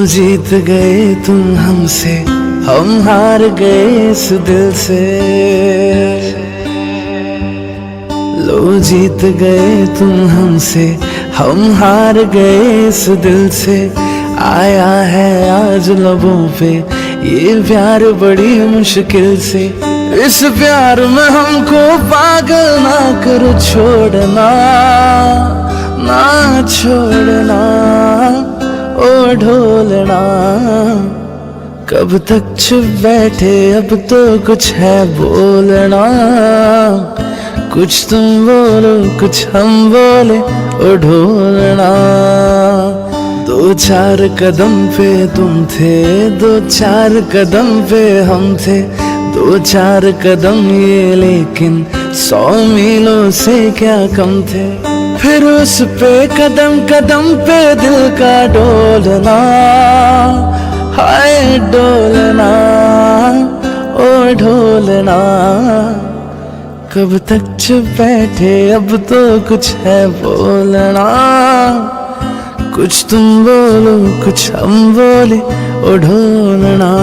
जीत गए तुम हमसे, हम हार गए इस दिल से। लो जीत गए तुम हमसे, हम हार गए इस दिल से। आया है आज लबों पे ये प्यार बड़ी मुश्किल से। इस प्यार में हमको पागल ना करो, छोड़ना ना छोड़ना ओ ढोलना। कब तक चुप बैठे अब तो कुछ है बोलना। कुछ तुम बोलो कुछ हम बोले ओ ढोलना। दो चार कदम पे तुम थे, दो चार कदम पे हम थे। दो चार कदम ये लेकिन 100 मीलों से क्या कम थे। फिर उस पे कदम कदम पे दिल का डोलना, हाय डोलना ओ ढोलना। कब तक चुप बैठे अब तो कुछ है बोलना। कुछ तुम बोलो कुछ हम बोले ओ ढोलना।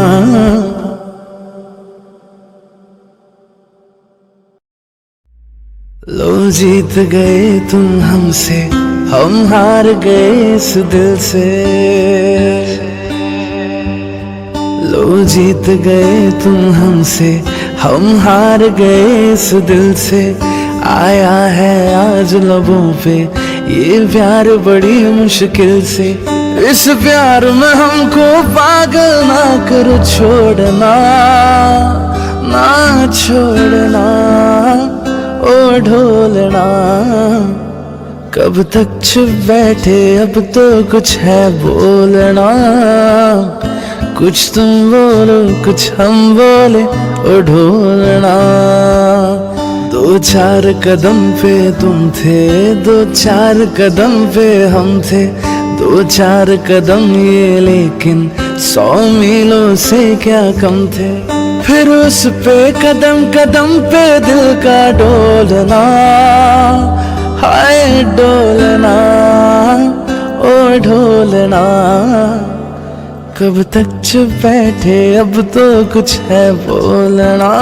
लो जीत गए तुम हमसे, हम हार गए इस दिल से। लो जीत गए तुम हमसे, हम हार गए इस दिल से। आया है आज लबों पे ये प्यार बड़ी मुश्किल से। इस प्यार में हमको पागल ना करो, छोड़ना ना छोड़ना ओ ढोलना। कब तक चुप बैठे अब तो कुछ है बोलना। कुछ तुम बोलो कुछ हम बोले ओ ढोलना। दो चार कदम पे तुम थे, दो चार कदम पे हम थे। दो चार कदम ये लेकिन 100 मीलों से क्या कम थे। फिर उस पे कदम कदम पे दिल का डोलना, हाय डोलना ओ ढोलना। कब तक चुप बैठे अब तो कुछ है बोलना।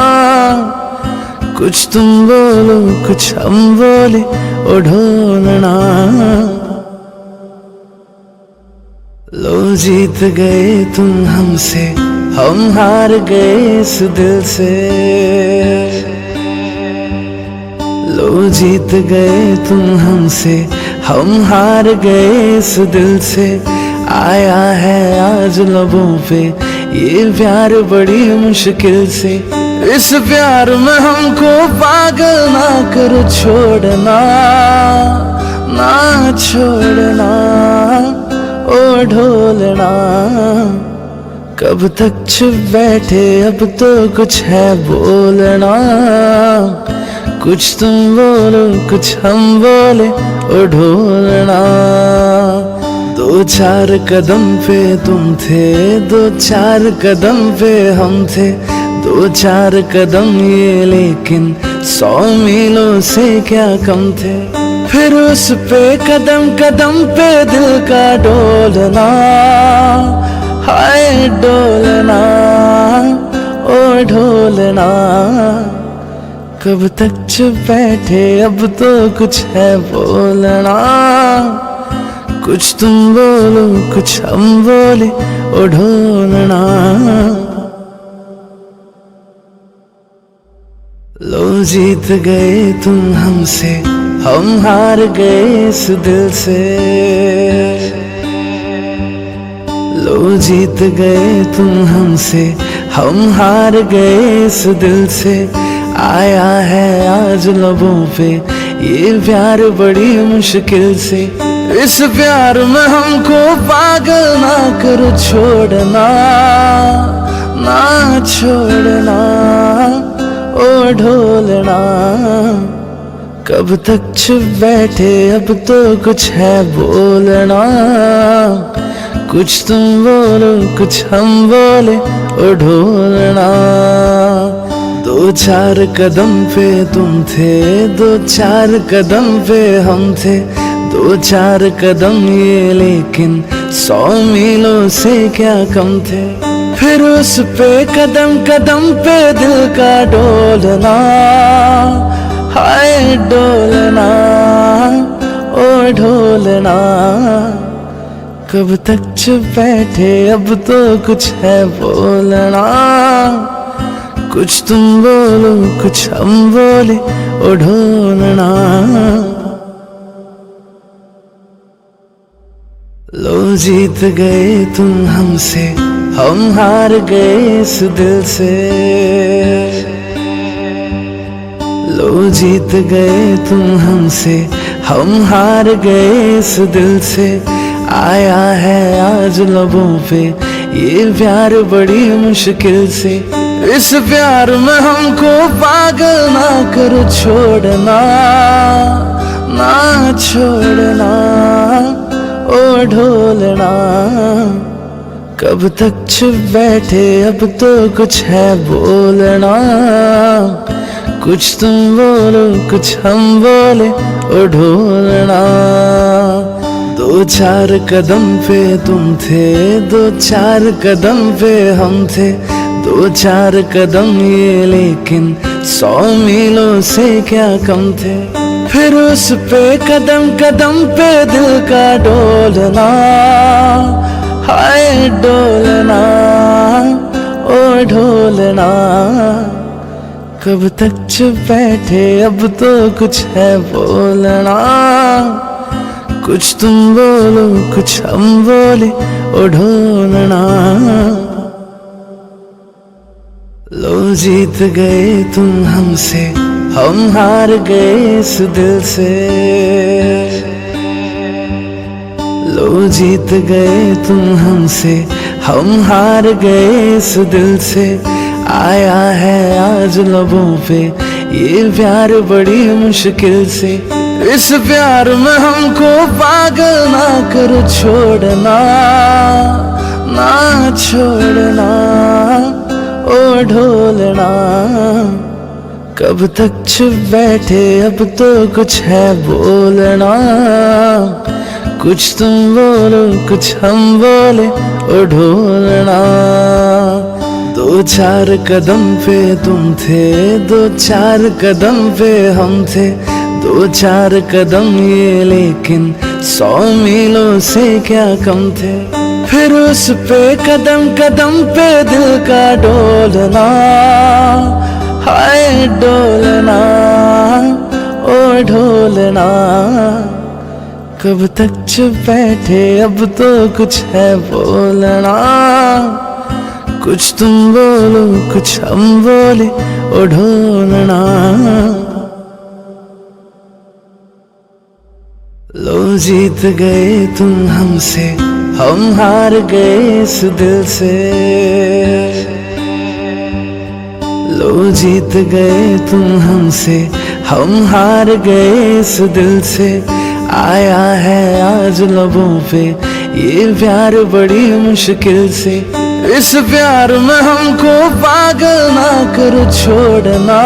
कुछ तुम बोलो कुछ हम बोले ओ ढोलना। लो जीत गए तुम हमसे, हम हार गए इस दिल से। लो जीत गए तुम हमसे, हम हार गए इस दिल से। आया है आज लबों पे ये प्यार बड़ी मुश्किल से। इस प्यार में हमको पागल ना करो, छोड़ना ना छोड़ना ओ ढोलना। कब तक चुप बैठे अब तो कुछ है बोलना। कुछ तुम बोलो कुछ हम बोले ओ ढोलना। दो चार कदम पे तुम थे, दो चार कदम पे हम थे। दो चार कदम ये लेकिन 100 मीलों से क्या कम थे। फिर उस पे कदम कदम पे दिल का डोलना, हाय डोलना ओ ढोलना। कब तक चुप बैठे अब तो कुछ है बोलना। कुछ तुम बोलो कुछ हम बोले ओ ढोलना। लो जीत गए तुम हमसे, हम हार गए इस दिल से। लो जीत गए तुम हमसे, हम हार गए इस दिल से। आया है आज लबों पे ये प्यार बड़ी मुश्किल से। इस प्यार में हमको पागल ना करो, छोड़ना ना छोड़ना ओ ढोलना। कब तक चुप बैठे अब तो कुछ है बोलना। कुछ तुम बोलो कुछ हम बोले ओ ढोलना। दो चार कदम पे तुम थे, दो चार कदम पे हम थे। दो चार कदम ये लेकिन 100 मीलों से क्या कम थे। फिर उस पे कदम कदम पे दिल का डोलना, हाय डोलना ओ ढोलना। कब तक चुप बैठे अब तो कुछ है बोलना। कुछ तुम बोलो कुछ हम बोले ओ ढोलना। लो जीत गए तुम हमसे, हम हार गए इस दिल से। लो जीत गए तुम हमसे, हम हार गए इस दिल से। आया है आज लबों पे ये प्यार बड़ी मुश्किल से। इस प्यार में हमको पागल ना करो, छोड़ना ना छोड़ना ओ ढोलना। कब तक चुप बैठे अब तो कुछ है बोलना। कुछ तुम बोलो कुछ हम बोले ओ ढोलना। 2-4 कदम पे तुम थे, 2-4 कदम पे हम थे। 2-4 कदम ये लेकिन 100 मीलों से क्या कम थे। फिर उस पे कदम कदम पे दिल का डोलना, हाय डोलना ओ ढोलना। कब तक चुप बैठे अब तो कुछ है बोलना। कुछ तुम बोलो कुछ हम बोले ओ ढोलना। लो जीत गए तुम हमसे, हम हार गए इस दिल से। लो जीत गए तुम हमसे, हम हार गए इस दिल से। आया है आज लबों पे ये प्यार बड़ी मुश्किल से। इस प्यार में हमको पागल ना करो, छोड़ना ना छोड़ना ओ ढोलना। कब तक चुप बैठे अब तो कुछ है बोलना। कुछ तुम बोलो कुछ हम बोले ओ ढोलना। 2-4 कदम पे तुम थे, 2-4 कदम पे हम थे। 2-4 कदम ये लेकिन 100 मीलों से क्या कम थे। फिर उस पे कदम कदम पे दिल का डोलना, हाय डोलना ओ ढोलना। कब तक चुप बैठे अब तो कुछ है बोलना। कुछ तुम बोलो कुछ हम बोले ओ ढोलना। लो जीत गए तुम हमसे, हम हार गए इस दिल से। लो जीत गए तुम हमसे, हम हार गए इस दिल से। आया है आज लबों पे ये प्यार बड़ी मुश्किल से। इस प्यार में हमको पागल ना करो, छोड़ना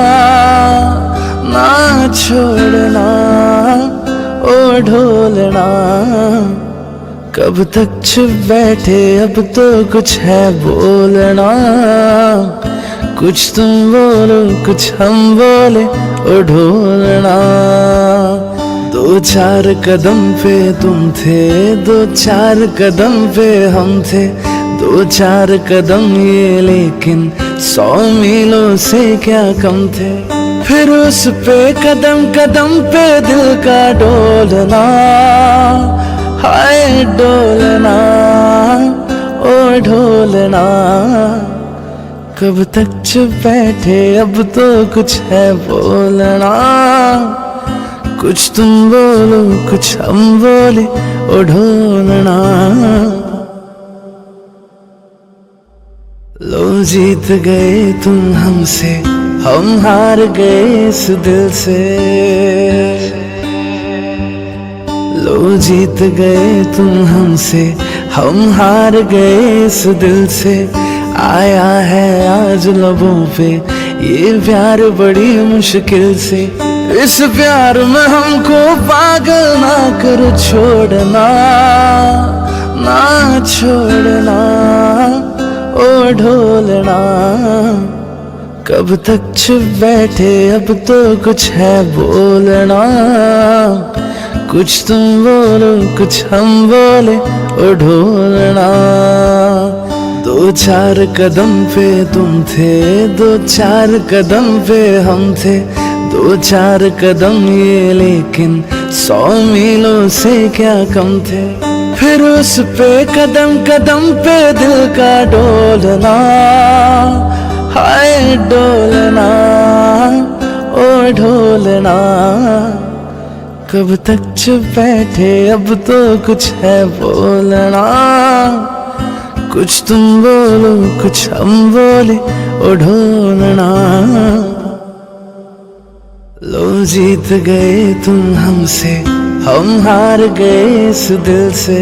ना छोड़ना ओ ढोलना। कब तक चुप बैठे अब तो कुछ है बोलना। कुछ तुम बोलो कुछ हम बोले ओ ढोलना। 2-4 कदम पे तुम थे, 2-4 कदम पे हम थे। 2-4 कदम ये लेकिन 100 मीलों से क्या कम थे। फिर उस पे कदम कदम पे दिल का डोलना, हाय डोलना ओ ढोलना। कब तक चुप बैठे अब तो कुछ है बोलना। कुछ तुम बोलो कुछ हम बोले ओ ढोलना। लो जीत गए तुम हमसे, हम हार गए इस दिल से। लो जीत गए तुम हमसे, हम हार गए इस दिल से। आया है आज लबों पे ये प्यार बड़ी मुश्किल से। इस प्यार में हमको पागल ना करो, छोड़ना ना छोड़ना ओ ढोलना। कब तक चुप बैठे अब तो कुछ है बोलना। कुछ तुम बोलो कुछ हम बोले ओ ढोलना। दो चार कदम पे तुम थे, दो चार कदम पे हम थे। दो चार कदम ये लेकिन 100 मीलों से क्या कम थे। फिर उस पे कदम कदम पे दिल का डोलना। हाय डोलना ओ ढोलना। कब तक चुप बैठे अब तो कुछ है बोलना। कुछ तुम बोलो कुछ हम बोले ओ ढोलना। लो जीत गए तुम हमसे, हम हार गए इस दिल से।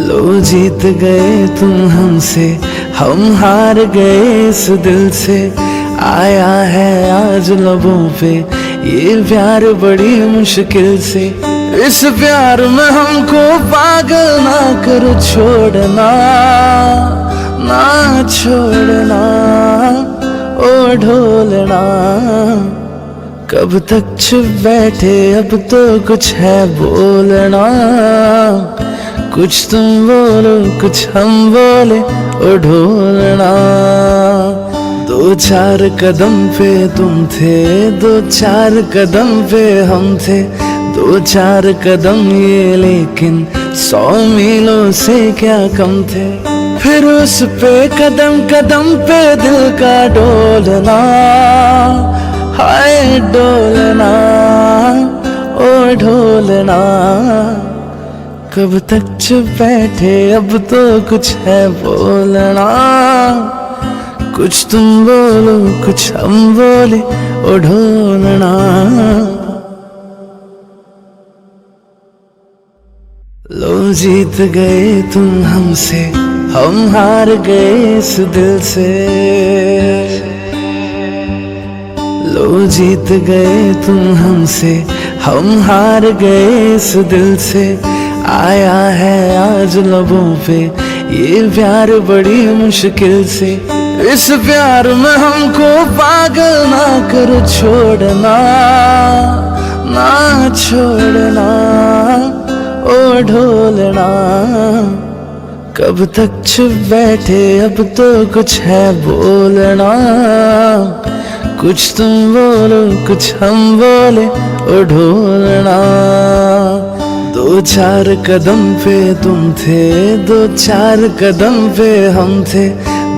लो जीत गए तुम हमसे, हम हार गए इस दिल से। आया है आज लबों पे ये प्यार बड़ी मुश्किल से। इस प्यार में हमको पागल ना करो, छोड़ना ना छोड़ना ओ ढोलना। कब तक चुप बैठे अब तो कुछ है बोलना। कुछ तुम बोलो कुछ हम बोले ओ ढोलना। दो चार कदम पे तुम थे, दो चार कदम पे हम थे। दो चार कदम ये लेकिन 100 मीलों से क्या कम थे। फिर उस पे कदम कदम पे दिल का डोलना। हाय डोलना ओ ढोलना। कब तक चुप बैठे अब तो कुछ है बोलना। कुछ तुम बोलो कुछ हम बोले ओ ढोलना। लो जीत गए तुम हमसे, हम हार गए इस दिल से। लो जीत गए तुम हमसे, हम हार गए इस दिल से। आया है आज लबों पे ये प्यार बड़ी मुश्किल से। इस प्यार में हमको पागल ना करो, छोड़ना ना छोड़ना ओ ढोलना। कब तक चुप बैठे अब तो कुछ है बोलना। कुछ तुम बोलो कुछ हम बोले ओ ढोलना। दो चार कदम पे तुम थे, दो चार कदम पे हम थे।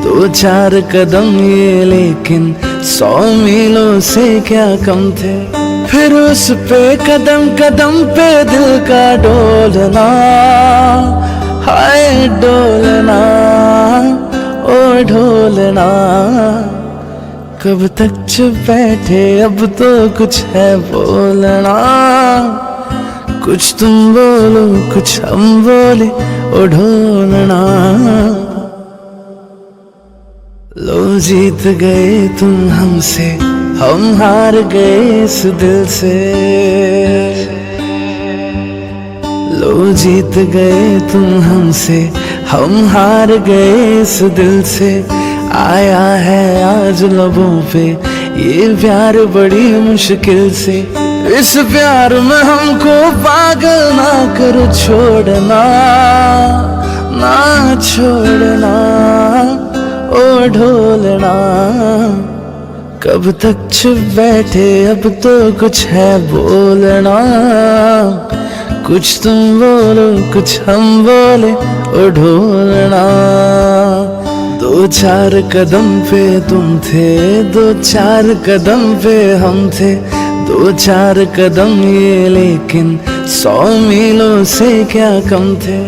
दो चार कदम ये लेकिन 100 मीलों से क्या कम थे। फिर उस पे कदम कदम पे दिल का डोलना। हाय डोलना ओ ढोलना। कब तक चुप बैठे अब तो कुछ है बोलना। कुछ तुम बोलो कुछ हम बोले ओ ढोलना। लो जीत गए तुम हमसे, हम हार गए इस दिल से। लो जीत गए तुम हमसे, हम हार गए इस दिल से। आया है आज लबों पे ये प्यार बड़ी मुश्किल से। इस प्यार में हमको पागल ना करो, छोड़ना ना छोड़ना ओ ढोलना। कब तक चुप बैठे अब तो कुछ है बोलना। कुछ तुम बोलो कुछ हम बोले ओ ढोलना। दो चार कदम पे तुम थे, दो चार कदम पे हम थे। दो चार कदम ये लेकिन 100 मीलों से क्या कम थे।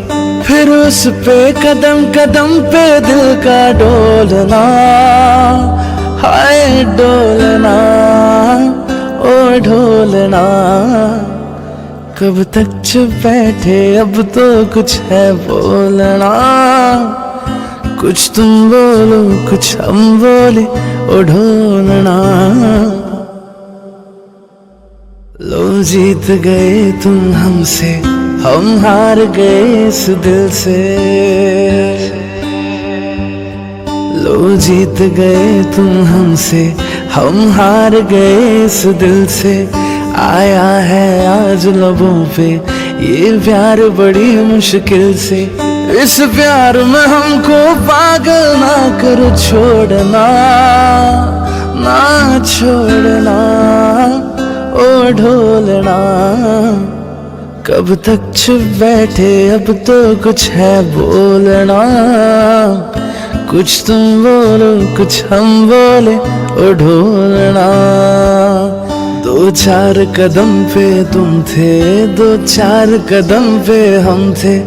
फिर उस पे कदम कदम पे दिल का डोलना। हाय डोलना ओ ढोलना। कब तक चुप बैठे अब तो कुछ है बोलना। कुछ तुम बोलो कुछ हम बोले ओ ढोलना। लो जीत गए तुम हमसे, हम हार गए इस दिल से। लो जीत गए तुम हमसे, हम हार गए इस दिल से। आया है आज लबों पे ये प्यार बड़ी मुश्किल से। इस प्यार में हमको पागल ना करो, छोड़ना ना छोड़ना ओ ढोलना। कब तक चुप बैठे, अब तो कुछ है बोलना। कुछ तुम बोलो कुछ हम बोले ओ ढोलना। दो चार कदम पे तुम थे, दो चार कदम पे हम थे।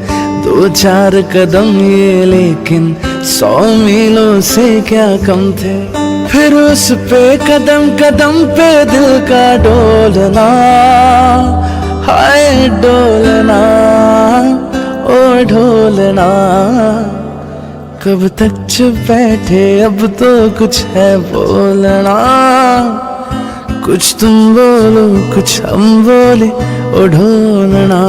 दो चार कदम ये लेकिन 100 मीलों से क्या कम थे। फिर उस पे कदम कदम पे दिल का डोलना, हाय डोलना ओ ढोलना। कब तक चुप बैठे, अब तो कुछ है बोलना। कुछ तुम बोलो कुछ हम बोले ओ ढोलना।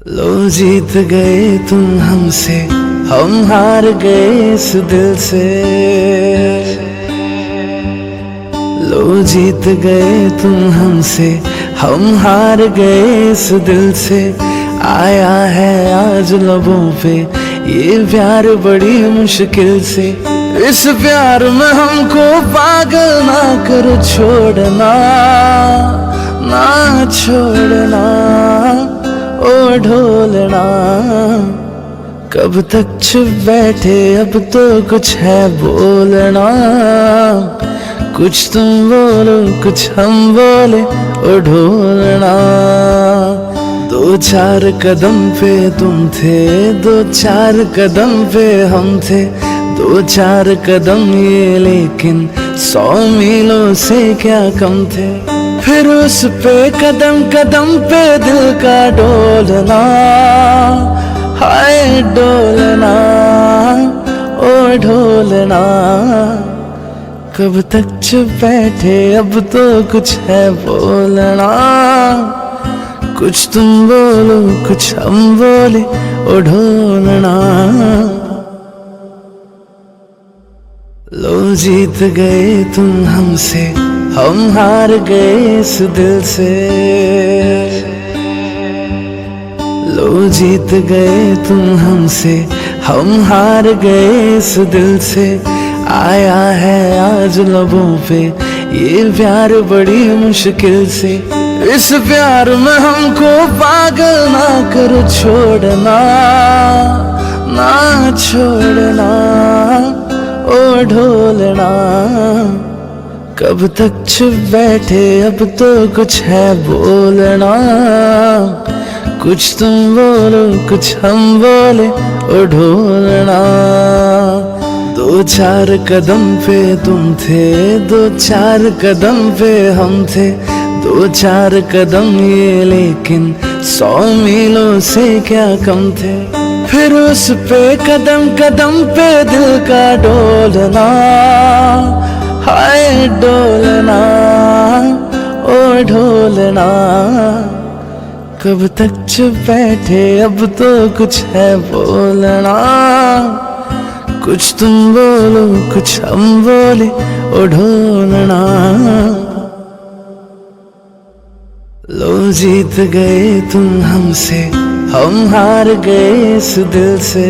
लो जीत गए तुम हमसे, हम हार गए इस दिल से। लो जीत गए तुम हमसे, हम हार गए इस दिल से। आया है आज लबों पे ये प्यार बड़ी मुश्किल से। इस प्यार में हमको पागल ना करो, छोड़ना ना छोड़ना ओ ढोलना। कब तक चुप बैठे, अब तो कुछ है बोलना। कुछ तुम बोलो कुछ हम बोले ओ ढोलना। दो चार कदम पे तुम थे, दो चार कदम पे हम थे। दो चार कदम ये लेकिन 100 मीलों से क्या कम थे। फिर उस पे कदम कदम पे दिल का डोलना, हाय डोलना ओ ढोलना। कब तक चुप बैठे, अब तो कुछ है बोलना। कुछ तुम बोलो कुछ हम बोले ओ ढोलना। लो जीत गए तुम हमसे, हम हार गए इस दिल से। लो जीत गए तुम हमसे, हम हार गए इस दिल से। आया है आज लबों पे ये प्यार बड़ी मुश्किल से। इस प्यार में हमको पागल ना करो, छोड़ना ना छोड़ना ओ ढोलना। कब तक चुप बैठे, अब तो कुछ है बोलना। कुछ तुम बोलो कुछ हम बोले ओ ढोलना। दो चार कदम पे तुम थे, दो चार कदम पे हम थे। दो चार कदम ये लेकिन 100 मीलों से क्या कम थे। फिर उस पे कदम कदम पे दिल का डोलना, हाय डोलना ओ ढोलना। कब तक चुप बैठे, अब तो कुछ है बोलना। कुछ तुम बोलो कुछ हम बोले ओ ढोलना। लो जीत गए तुम हमसे, हम हार गए इस दिल से।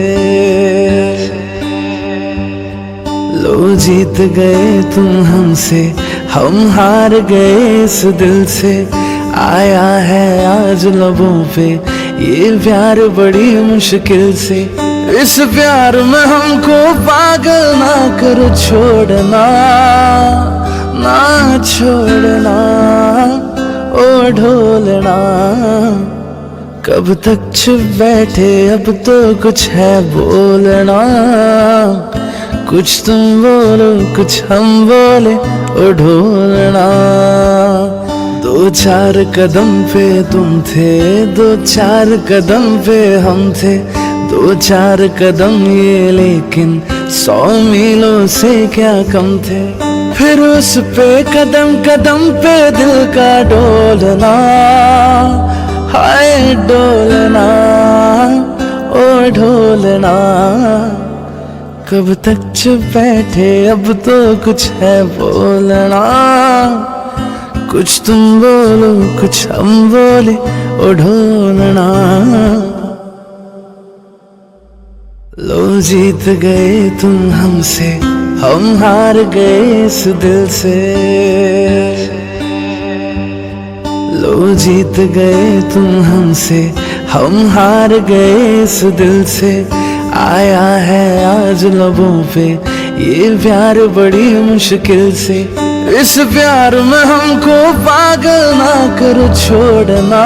लो जीत गए तुम हमसे, हम हार गए इस दिल से। आया है आज लबों पे ये प्यार बड़ी मुश्किल से। इस प्यार में हमको पागल ना करो, छोड़ना ना छोड़ना ओ ढोलना। कब तक चुप बैठे, अब तो कुछ है बोलना। कुछ तुम बोलो कुछ हम बोले ओ ढोलना। दो चार कदम पे तुम थे, दो चार कदम पे हम थे। दो चार कदम ये लेकिन 100 मीलों से क्या कम थे। फिर उस पे कदम कदम पे दिल का डोलना, हाय डोलना ओ ढोलना। कब तक चुप बैठे अब तो कुछ है बोलना, कुछ तुम बोलो कुछ हम बोले ओ ढोलना। लो जीत गए तुम हमसे, हम हार गए इस दिल से। लो जीत गए तुम हमसे, हम हार गए इस दिल से। आया है आज लबों पे ये प्यार बड़ी मुश्किल से। इस प्यार में हमको पागल ना करो, छोड़ना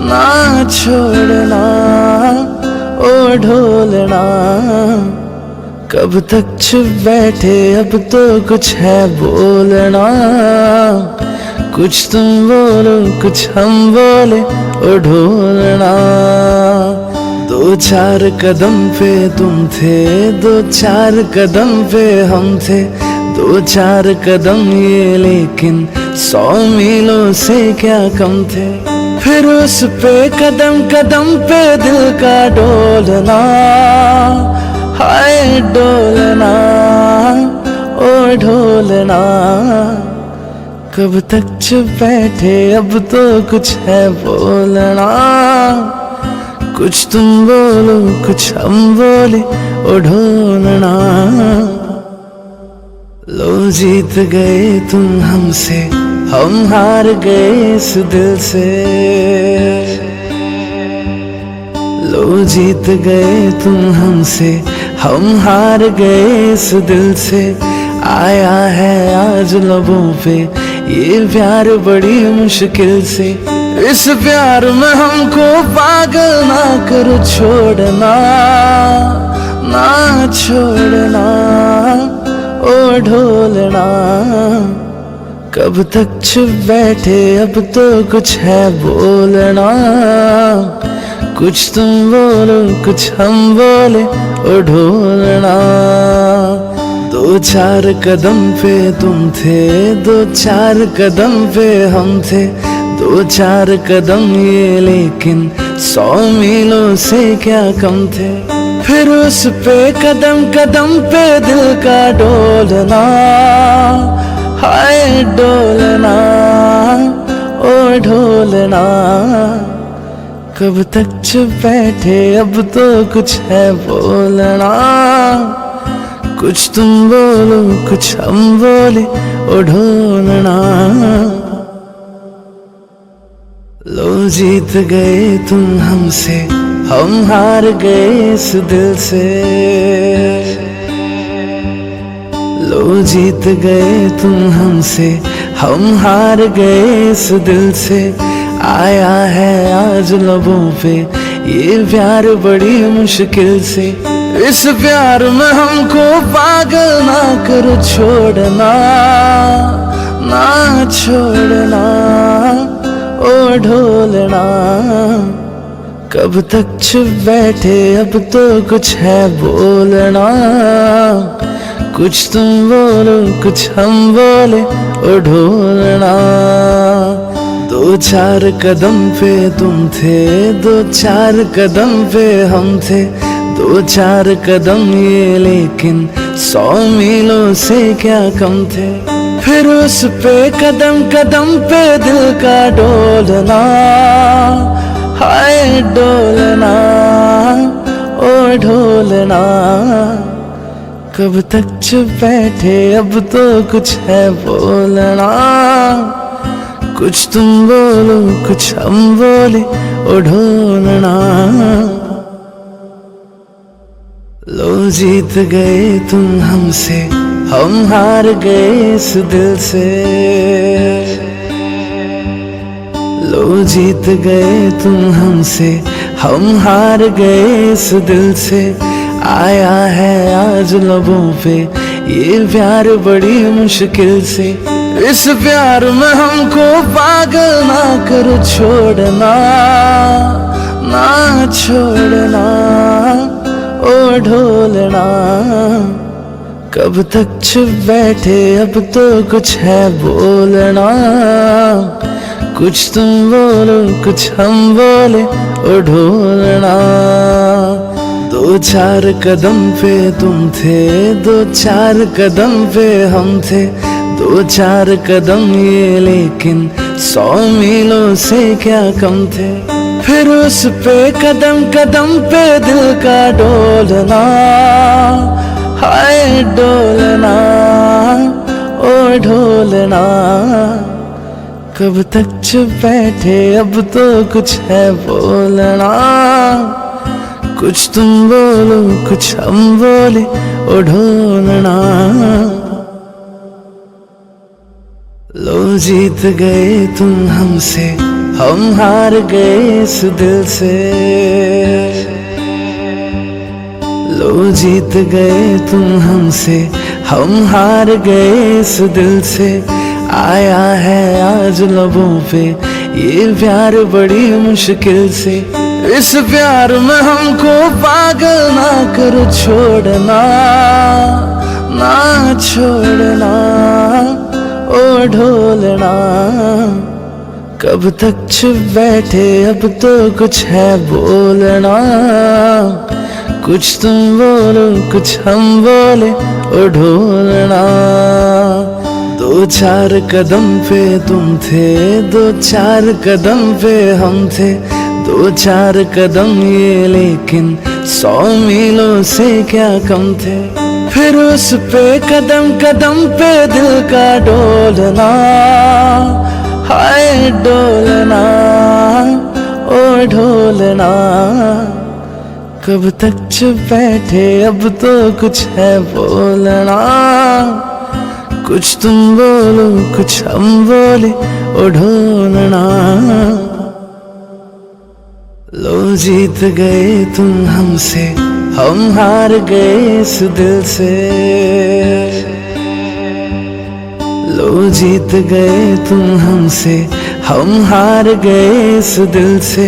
ना छोड़ना ओ ढोलना। कब तक चुप बैठे अब तो कुछ है बोलना, कुछ तुम बोलो कुछ हम बोले ओ ढोलना। दो चार कदम पे तुम थे, दो चार कदम पे हम थे। दो चार कदम ये लेकिन 100 मीलों से क्या कम थे। फिर उस पे कदम कदम पे दिल का डोलना, हाय डोलना ओ ढोलना। कब तक चुप बैठे अब तो कुछ है बोलना, कुछ तुम बोलो कुछ हम बोले ओ ढोलना। लो जीत गए तुम हमसे, हम हार गए इस दिल से। लो जीत गए तुम हमसे, हम हार गए इस दिल से। आया है आज लबों पे ये प्यार बड़ी मुश्किल से। इस प्यार में हमको पागल ना करो, छोड़ना ना छोड़ना ओ ढोलना। कब तक चुप बैठे अब तो कुछ है बोलना, कुछ तुम बोलो कुछ हम बोले ओ ढोलना। दो चार कदम पे तुम थे, दो चार कदम पे हम थे। दो चार कदम ये लेकिन 100 मीलों से क्या कम थे। फिर उस पे कदम कदम पे दिल का डोलना, हाय डोलना ओ ढोलना। कब तक चुप बैठे अब तो कुछ है बोलना, कुछ तुम बोलो कुछ हम बोले ओ ढोलना। लो जीत गए तुम हमसे, हम हार गए इस दिल से। लो जीत गए तुम हमसे, हम हार गए इस दिल से। आया है आज लबों पे ये प्यार बड़ी मुश्किल से। इस प्यार में हमको पागल ना करो, छोड़ना ना छोड़ना ओ ढोलना। कब तक चुप बैठे अब तो कुछ है बोलना, कुछ तुम बोलो कुछ हम बोले ओ ढोलना। दो चार कदम पे तुम थे, दो चार कदम पे हम थे। दो चार कदम ये लेकिन 100 मीलों से क्या कम थे। फिर उस पे कदम कदम पे दिल का डोलना, हाय डोलना ओ ढोलना। कब तक चुप बैठे अब तो कुछ है बोलना, कुछ तुम बोलो कुछ हम बोले ओ ढोलना। लो जीत गए तुम हमसे, हम हार गए इस दिल से। लो जीत गए तुम हमसे, हम हार गए इस दिल से। आया है आज लबों पे ये प्यार बड़ी मुश्किल से। इस प्यार में हमको पागल ना करो, छोड़ना ना छोड़ना ओ ढोलना। कब तक चुप बैठे, अब तो कुछ है बोलना। कुछ तुम बोलो कुछ हम बोले, ओ ढोलना। दो चार कदम पे तुम थे, दो चार कदम पे हम थे। दो चार कदम ये लेकिन 100 मीलों से क्या कम थे। फिर उस पे कदम कदम पे दिल का डोलना, हाय डोलना, ओ ढोलना। कब तक चुप बैठे, अब तो कुछ है बोलना। कुछ तुम बोलो कुछ हम बोले, ओ ढोलना। लो जीत गए तुम हमसे, हम हार गए इस दिल से। लो जीत गए तुम हमसे, हम हार गए इस दिल से। आया है आज लबों पे ये प्यार बड़ी मुश्किल से। इस प्यार में हमको पागल ना करो, छोड़ना ना छोड़ना, ओ ढोलना। कब तक चुप बैठे, अब तो कुछ है बोलना। कुछ तुम बोलो कुछ हम बोले, ओ ढोलना। दो चार कदम पे तुम थे, दो चार कदम पे हम थे। दो चार कदम ये लेकिन 100 मीलों से क्या कम थे। फिर उस पे कदम कदम पे दिल का डोलना, हाय डोलना, ओ ढोलना। कब तक चुप बैठे, अब तो कुछ है बोलना। कुछ तुम बोलो कुछ हम बोले, ओ ढोलना। लो जीत गए तुम हमसे, हम हार गए इस दिल से। लो जीत गए तुम हमसे, हम हार गए इस दिल से।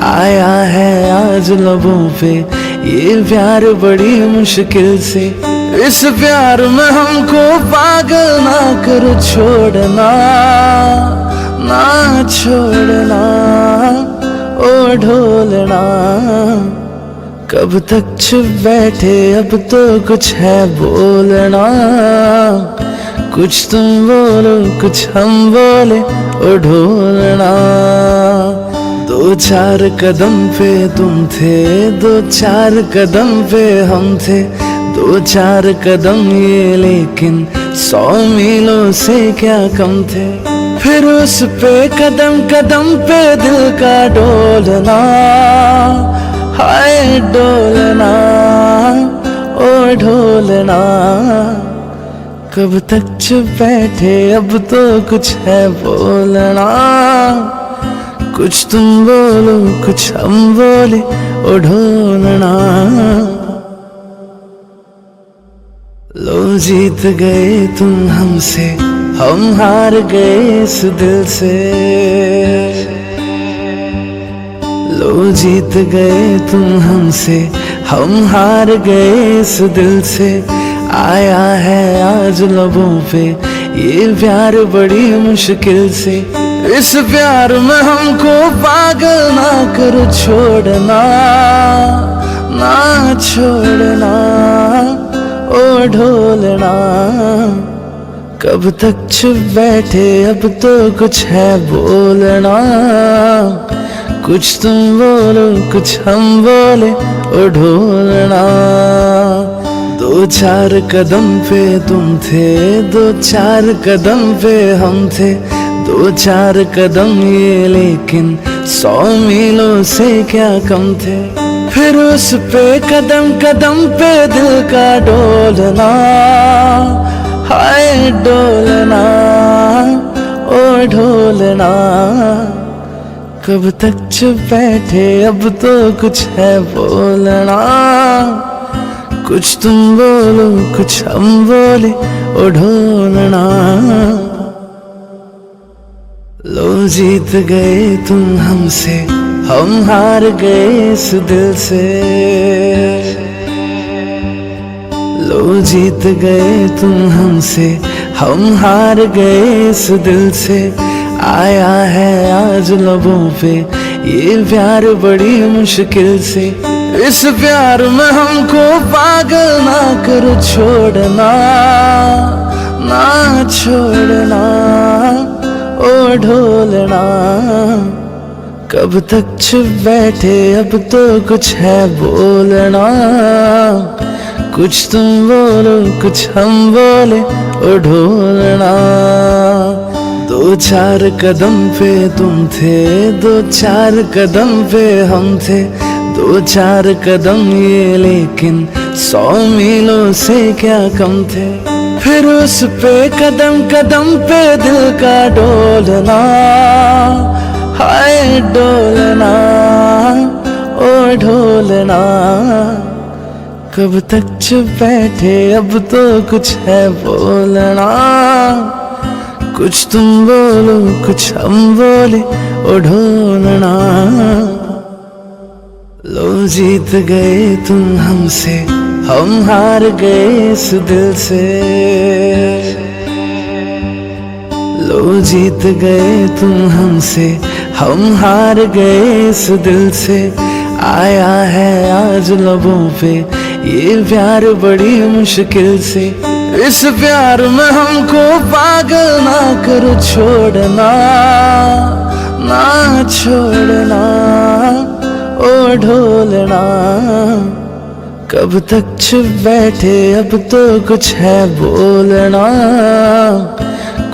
आया है आज लबों पे ये प्यार बड़ी मुश्किल से। इस प्यार में हमको पागल ना करो, छोड़ना ना छोड़ना, ओ ढोलना। कब तक चुप बैठे, अब तो कुछ है बोलना। कुछ तुम बोलो कुछ हम बोले, ओ ढोलना। दो चार कदम पे तुम थे, दो चार कदम पे हम थे। दो चार कदम ये लेकिन 100 मीलों से क्या कम थे। फिर उस पे कदम कदम पे दिल का डोलना, हाय डोलना, ओ ढोलना। कब तक चुप बैठे, अब तो कुछ है बोलना। कुछ तुम बोलो कुछ हम बोले, ओ ढोलना। लो जीत गए तुम हमसे, हम हार गए इस दिल से। लो जीत गए तुम हमसे, हम हार गए इस दिल से। आया है आज लबों पे ये प्यार बड़ी मुश्किल से। इस प्यार में हमको पागल ना करो, छोड़ना ना छोड़ना, ओ ढोलना। कब तक चुप बैठे, अब तो कुछ है बोलना। कुछ तुम बोलो कुछ हम बोले, ओ ढोलना। दो चार कदम पे तुम थे, दो चार कदम पे हम थे। दो चार कदम ये लेकिन 100 मीलों से क्या कम थे। फिर उस पे कदम कदम पे दिल का डोलना, हाय डोलना, ओ ढोलना। कब तक चुप बैठे, अब तो कुछ है बोलना। कुछ तुम बोलो कुछ हम बोले, ओ ढोलना। लो जीत गए तुम हमसे, हम हार गए इस दिल से। लो जीत गए तुम हमसे, हम हार गए इस दिल से। आया है आज लबों पे ये प्यार बड़ी मुश्किल से। इस प्यार में हमको पागल ना करो, छोड़ना ना छोड़ना ओ ढोलना। कब तक चुप बैठे, अब तो कुछ है बोलना। कुछ तुम बोलो कुछ हम बोले ओ ढोलना। दो चार कदम पे तुम थे, दो चार कदम पे हम थे। दो चार कदम ये लेकिन 100 मीलों से क्या कम थे। फिर उस पे कदम कदम पे दिल का डोलना, हाय डोलना ओ ढोलना। कब तक चुप बैठे, अब तो कुछ है बोलना। कुछ तुम बोलो कुछ हम बोले ओ ढोलना। लो जीत गए तुम हमसे, हम हार गए इस दिल से। लो जीत गए तुम हमसे, हम हार गए इस दिल से। आया है आज लबों पे ये प्यार बड़ी मुश्किल से। इस प्यार में हमको पागल ना करो, छोड़ना ना छोड़ना ओ ढोलना। कब तक चुप बैठे, अब तो कुछ है बोलना।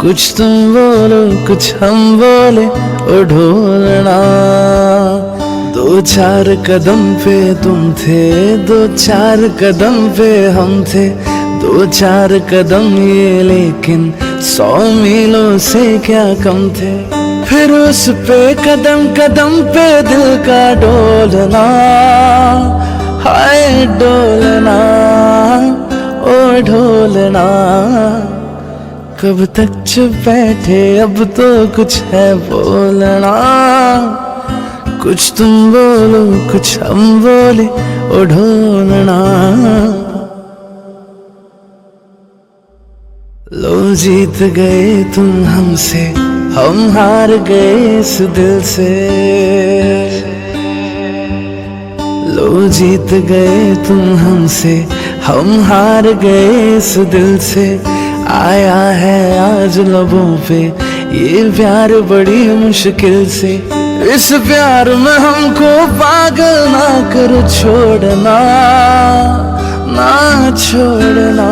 कुछ तुम बोलो कुछ हम बोले ओ ढोलना। दो चार कदम पे तुम थे, दो चार कदम पे हम थे। दो चार कदम ये लेकिन 100 मीलों से क्या कम थे। फिर उस पे कदम कदम पे दिल का डोलना, हाय डोलना ओ ढोलना। कब तक चुप बैठे, अब तो कुछ है बोलना। कुछ तुम बोलो कुछ हम बोले ओ ढोलना। लो जीत गए तुम हमसे, हम हार गए इस दिल से। लो जीत गए तुम हमसे, हम हार गए इस दिल से। आया है आज लबों पे ये प्यार बड़ी मुश्किल से। इस प्यार में हमको पागल ना करो, छोड़ना ना छोड़ना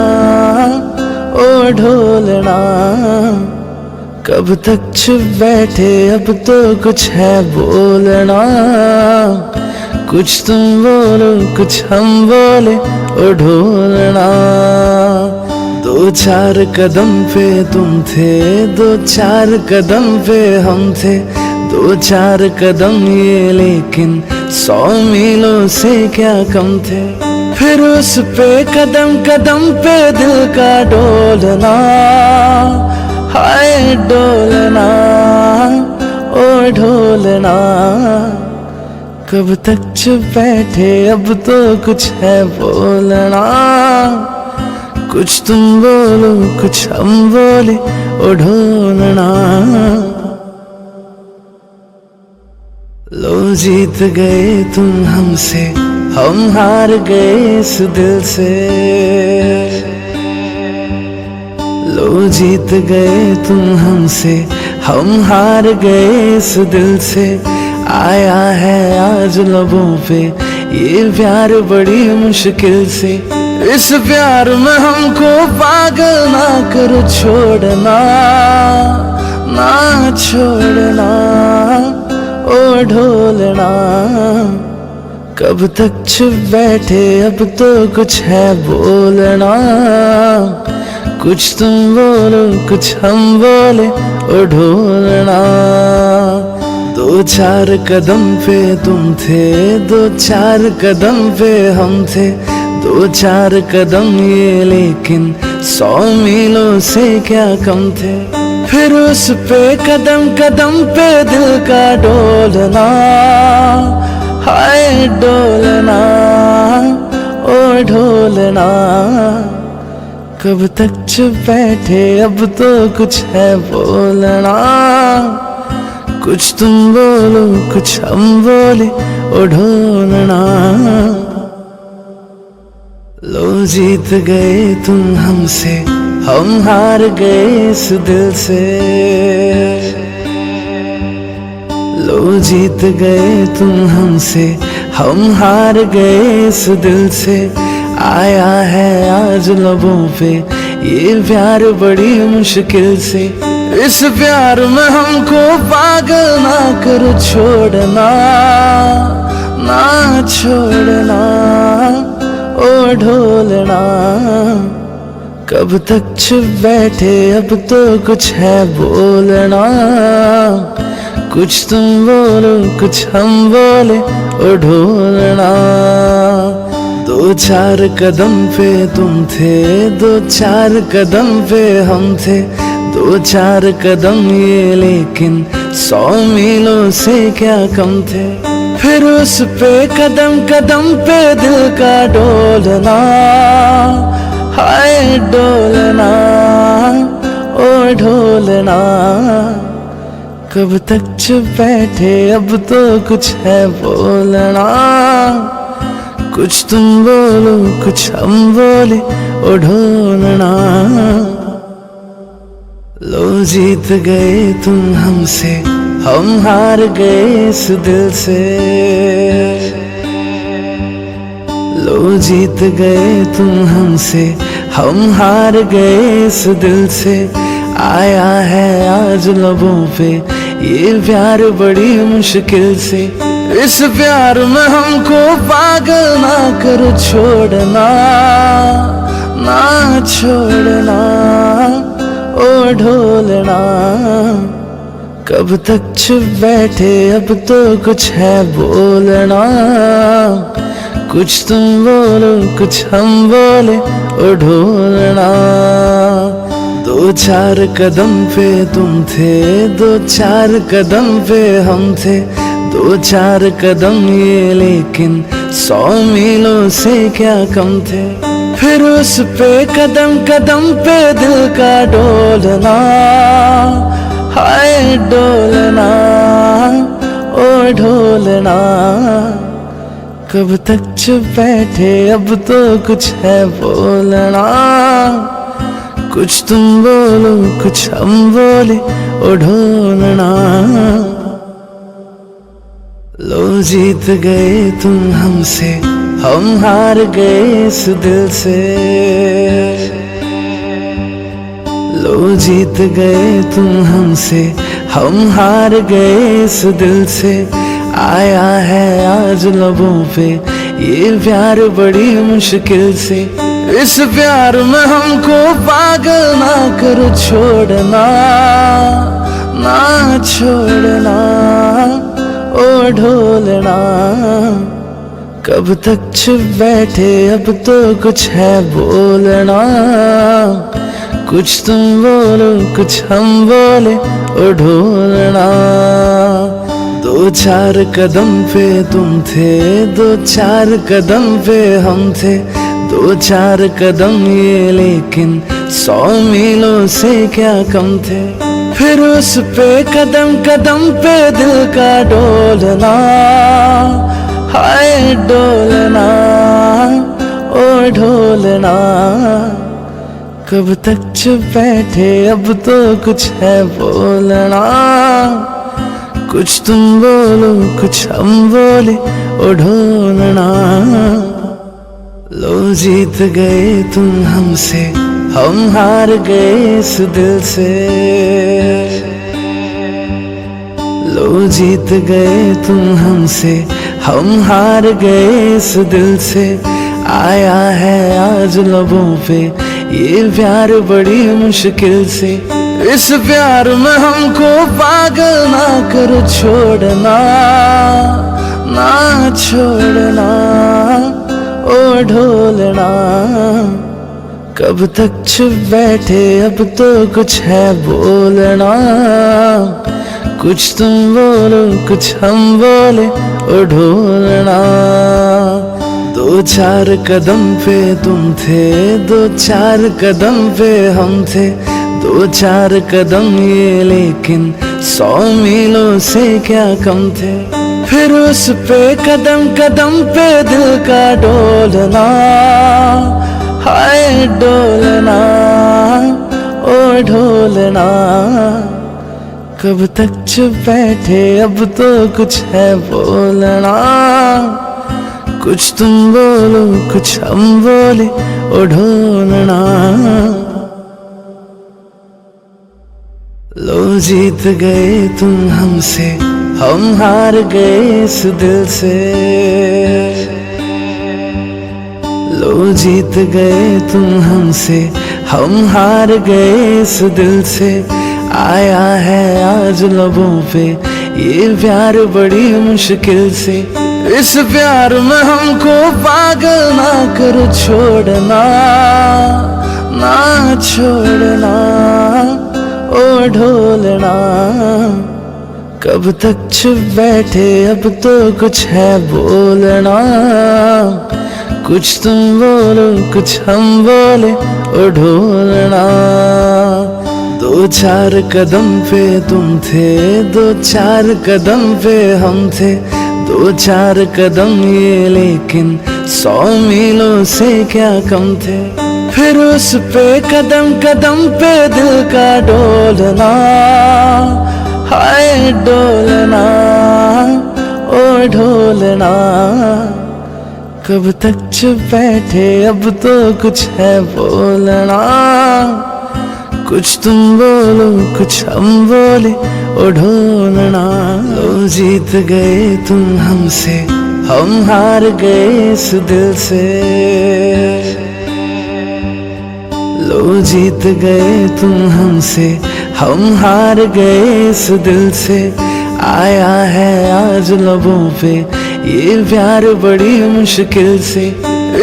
ओ ढोलना। कब तक चुप बैठे, अब तो कुछ है बोलना। कुछ तुम बोलो कुछ हम बोले ओ ढोलना। दो चार कदम पे तुम थे, दो चार कदम पे हम थे। दो चार कदम ये लेकिन 100 मीलों से क्या कम थे। फिर उस पे कदम कदम पे दिल का डोलना, हाय डोलना ओ ढोलना। कब तक चुप बैठे, अब तो कुछ है बोलना। कुछ तुम बोलो कुछ हम बोले ओ ढोलना। लो जीत गए तुम हमसे, हम हार गए इस दिल से। लो जीत गए तुम हमसे, हम हार गए इस दिल से। आया है आज लबों पे ये प्यार बड़ी मुश्किल से। इस प्यार में हमको पागल ना करो, छोड़ना ना छोड़ना ओ ढोलना। कब तक चुप बैठे, अब तो कुछ है बोलना। कुछ तुम बोलो कुछ हम बोले ओ ढोलना। दो चार कदम पे तुम थे, दो चार कदम पे हम थे। दो चार कदम ये लेकिन 100 मीलों से क्या कम थे। फिर उस पे कदम कदम पे दिल का डोलना, हाय डोलना ओ ढोलना। कब तक चुप बैठे, अब तो कुछ है बोलना। कुछ तुम बोलो कुछ हम बोले, ओ ढोलना। लो जीत गए तुम हमसे, हम हार गए इस दिल से। लो जीत गए तुम हमसे, हम हार गए इस दिल से। आया है आज लबों पे ये प्यार बड़ी मुश्किल से। इस प्यार में हमको पागल ना करो, छोड़ना ना छोड़ना, ओ ढोलना। कब तक चुप बैठे, अब तो कुछ है बोलना। कुछ तुम बोलो कुछ हम बोले, ओ ढोलना। दो चार कदम पे तुम थे, दो चार कदम पे हम थे। दो चार कदम ये लेकिन 100 मीलों से क्या कम थे। फिर उस पे कदम कदम पे दिल का डोलना, हाय डोलना, ओ ढोलना। कब तक चुप बैठे, अब तो कुछ है बोलना। कुछ तुम बोलो कुछ हम बोले, ओ ढोलना। लो जीत गए तुम हमसे, हम हार गए इस दिल से। लो जीत गए तुम हमसे, हम हार गए इस दिल से। आया है आज लबों पे ये प्यार बड़ी मुश्किल से। इस प्यार में हमको पागल ना करो, छोड़ना ना छोड़ना, ओ ढोलना। कब तक चुप बैठे, अब तो कुछ है बोलना। कुछ तुम बोलो कुछ हम बोले, ओ ढोलना। दो चार कदम पे तुम थे, दो चार कदम पे हम थे। दो चार कदम ये लेकिन 100 मीलों से क्या कम थे। फिर उस पे कदम कदम पे दिल का डोलना, हाय डोलना, ओ ढोलना। कब तक चुप बैठे, अब तो कुछ है बोलना। कुछ तुम बोलो कुछ हम बोले, ओ ढोलना। लो जीत गए तुम हमसे, हम हार गए इस दिल से। लो जीत गए तुम हमसे, हम हार गए इस दिल से। आया है आज लबों पे ये प्यार बड़ी मुश्किल से। इस प्यार में हमको पागल ना करो, छोड़ना ना छोड़ना, ओ ढोलना। कब तक चुप बैठे, अब तो कुछ है बोलना। कुछ तुम बोलो कुछ हम बोले, ओ ढोलना। दो चार कदम पे तुम थे, दो चार कदम पे हम थे। दो चार कदम ये लेकिन 100 मीलों से क्या कम थे। फिर उस पे कदम कदम पे दिल का डोलना, हाय डोलना, ओ ढोलना। कब तक चुप बैठे, अब तो कुछ है बोलना। कुछ तुम बोलो कुछ हम बोले, ओ ढोलना। लो जीत गए तुम हमसे, हम हार गए इस दिल से। लो जीत गए तुम हमसे, हम हार गए इस दिल से। आया है आज लबों पे ये प्यार बड़ी मुश्किल से। इस प्यार में हमको पागल ना करो, छोड़ना ना छोड़ना, ओ ढोलना। कब तक चुप बैठे, अब तो कुछ है बोलना। कुछ तुम बोलो कुछ हम बोले, ओ ढोलना। दो चार कदम पे तुम थे, दो चार कदम पे हम थे, दो चार कदम ये लेकिन 100 मीलों से क्या कम थे। फिर उस पे कदम कदम पे दिल का डोलना, हाय डोलना ओ ढोलना। कब तक चुप बैठे अब तो कुछ है बोलना, कुछ तुम बोलो कुछ हम बोले ओ ढोलना। लो जीत गए तुम हमसे, हम हार गए इस दिल से। लो जीत गए तुम हमसे, हम हार गए इस दिल से। आया है आज लबों पे ये प्यार बड़ी मुश्किल से। इस प्यार में हमको पागल ना करो, छोड़ना ना छोड़ना ओ ढोलना। कब तक चुप बैठे अब तो कुछ है बोलना, कुछ तुम बोलो कुछ हम बोले ओ ढोलना। दो चार कदम पे तुम थे, दो चार कदम पे हम थे, दो चार कदम ये लेकिन 100 मीलों से क्या कम थे। फिर उस पे कदम कदम पे दिल का डोलना, हाय डोलना ओ ढोलना। कब तक चुप बैठे अब तो कुछ है बोलना, कुछ तुम बोलो कुछ हम बोले ओ ढोलना। लो जीत गए तुम हमसे, हम हार गए इस दिल से। लो जीत गए तुम हमसे, हम हार गए इस दिल से। आया है आज लबों पे ये प्यार बड़ी मुश्किल से।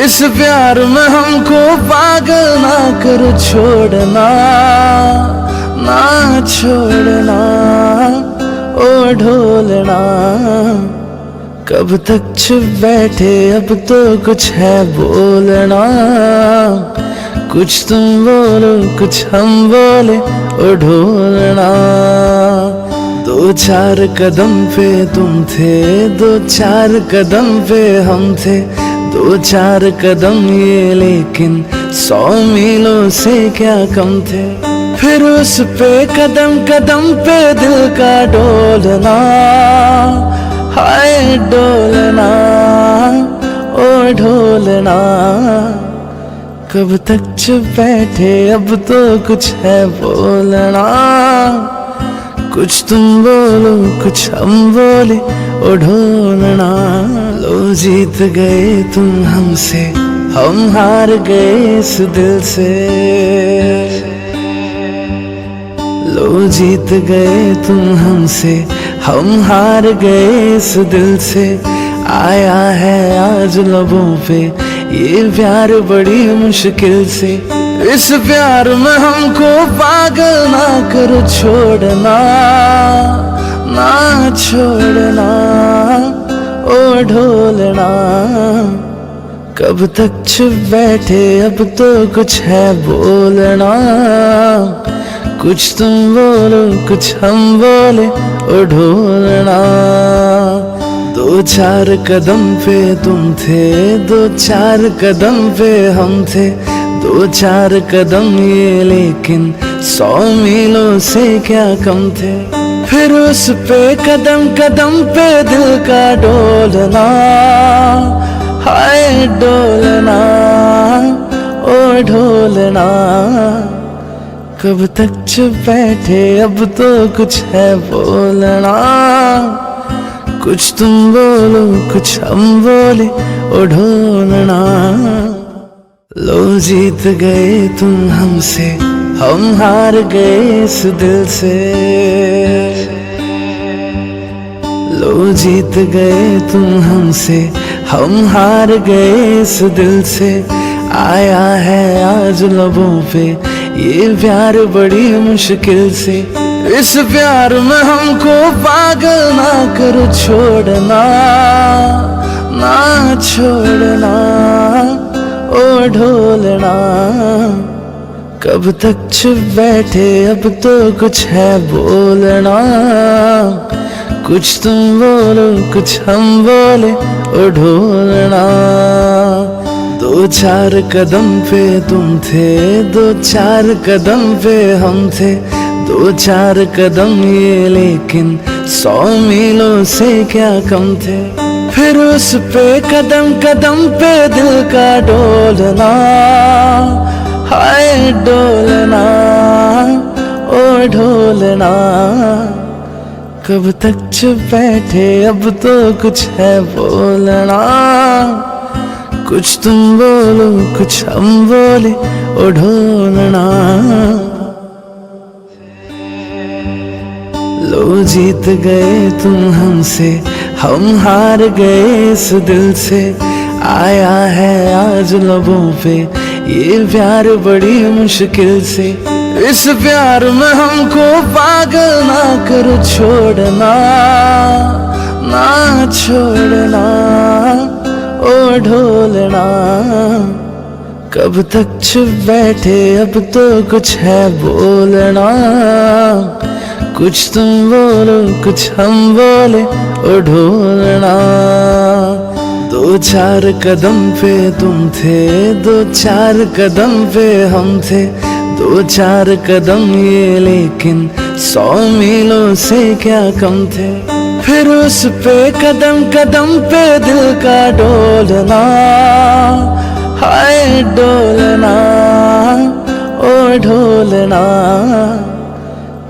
इस प्यार में हमको पागल ना करो, छोड़ना ना छोड़ना ओ ढोलना। कब तक चुप बैठे अब तो कुछ है बोलना, कुछ तुम बोलो कुछ हम बोले ओ ढोलना। दो चार कदम पे तुम थे, दो चार कदम पे हम थे, दो चार कदम ये लेकिन 100 मीलों से क्या कम थे। फिर उस पे कदम कदम पे दिल का डोलना, हाय डोलना ओ ढोलना। कब तक चुप बैठे अब तो कुछ है बोलना, कुछ तुम बोलो कुछ हम बोले ओ ढोलना। लो जीत गए तुम हमसे, हम हार गए इस दिल से। लो जीत गए तुम हमसे, हम हार गए इस दिल से। आया है आज लबों पे ये प्यार बड़ी मुश्किल से। इस प्यार में हमको पागल ना करो, छोड़ना ना छोड़ना ओ ढोलना। कब तक चुप बैठे अब तो कुछ है बोलना, कुछ तुम बोलो कुछ हम बोले ओ ढोलना। दो चार कदम पे तुम थे, दो चार कदम पे हम थे, दो चार कदम ये लेकिन 100 मीलों से क्या कम थे। फिर उस पे कदम कदम पे दिल का डोलना, हाय डोलना ओ ढोलना। कब तक चुप बैठे अब तो कुछ है बोलना, कुछ तुम बोलो कुछ हम बोले ओ ढोलना। लो जीत गए तुम हमसे, हम हार गए इस दिल से। लो जीत गए तुम हमसे, हम हार गए इस दिल से। आया है आज लबों पे ये प्यार बड़ी मुश्किल से। इस प्यार में हमको पागल ना करो, छोड़ना ना छोड़ना ओ ढोलना। कब तक चुप बैठे अब तो कुछ है बोलना। कुछ तुम बोलो कुछ हम बोले ओ ढोलना। दो चार कदम पे तुम थे, दो चार कदम पे हम थे। दो चार कदम ये लेकिन 100 मीलों से क्या कम थे। फिर उस पे कदम कदम पे दिल का डोलना। हाय डोलना ओ ढोलना। कब तक चुप बैठे अब तो कुछ है बोलना। कुछ तुम बोलो कुछ हम बोले ओ ढोलना। लो जीत गए तुम हमसे, हम हार गए इस दिल से। आया है आज लबों पे ये प्यार बड़ी मुश्किल से। इस प्यार में हमको पागल ना करो, छोड़ना ना छोड़ना ओ ढोलना। कब तक चुप बैठे अब तो कुछ है बोलना। कुछ तुम बोलो कुछ हम बोले ओ ढोलना। दो चार कदम पे तुम थे, दो चार कदम पे हम थे। दो चार कदम ये लेकिन 100 मीलों से क्या कम थे। फिर उस पे कदम कदम पे दिल का डोलना। हाय डोलना ओ ढोलना।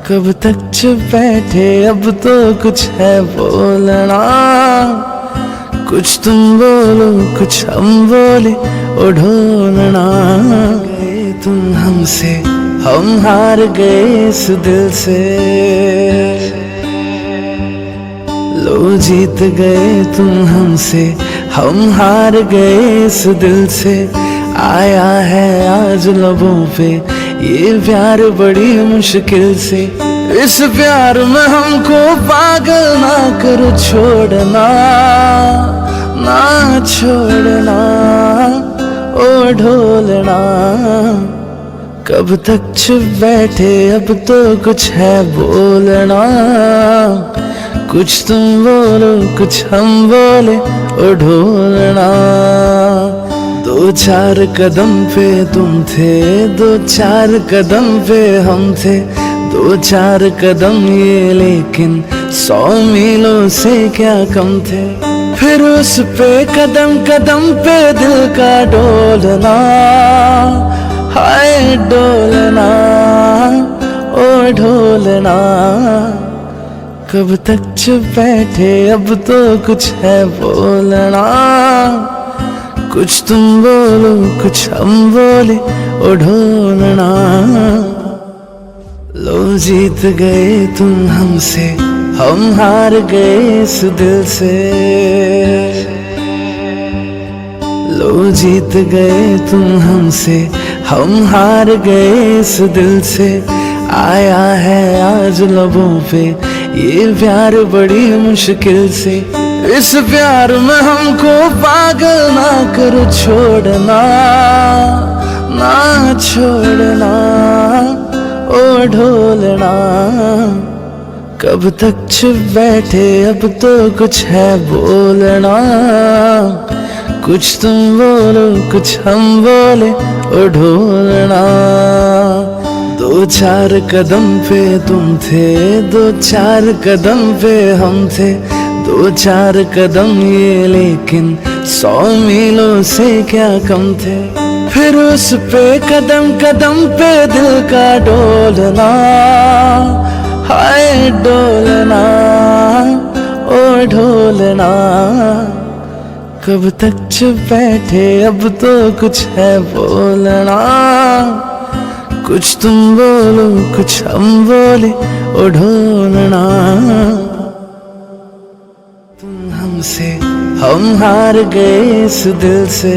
कब तक चुप बैठे अब तो कुछ है बोलना। कुछ तुम बोलो कुछ हम बोले ओ ढोलना। गए तुम हमसे, हम हार गए इस दिल से। लो जीत गए तुम हमसे, हम हार गए इस दिल से। आया है आज लबों पे ये प्यार बड़ी मुश्किल से। इस प्यार में हमको पागल ना करो, छोड़ना ना छोड़ना ओ ढोलना। कब तक चुप बैठे अब तो कुछ है बोलना। कुछ तुम बोलो कुछ हम बोले ओ ढोलना। दो चार कदम पे तुम थे, दो चार कदम पे हम थे। दो चार कदम ये लेकिन 100 मीलों से क्या कम थे। फिर उस पे कदम कदम पे दिल का डोलना। हाय डोलना ओ ढोलना। कब तक चुप बैठे अब तो कुछ है बोलना। कुछ तुम बोलो कुछ हम बोले ओ ढोलना। लो जीत गए तुम हमसे, हम हार गए इस दिल से। लो जीत गए तुम हमसे, हम हार गए इस दिल से। आया है आज लबों पे ये प्यार बड़ी मुश्किल से। इस प्यार में हमको पागल ना करो, छोड़ना ना छोड़ना ओ ढोलना। कब तक चुप बैठे अब तो कुछ है बोलना। कुछ तुम बोलो कुछ हम बोले ओ ढोलना। दो चार कदम पे तुम थे, दो चार कदम पे हम थे। दो चार कदम ये लेकिन 100 मीलों से क्या कम थे। फिर उस पे कदम कदम पे दिल का डोलना। हाय डोलना ओ ढोलना। कब तक चुप बैठे अब तो कुछ है बोलना। कुछ तुम बोलो कुछ हम बोले ओ ढोलना। तुम हमसे, हम हार गए इस दिल से।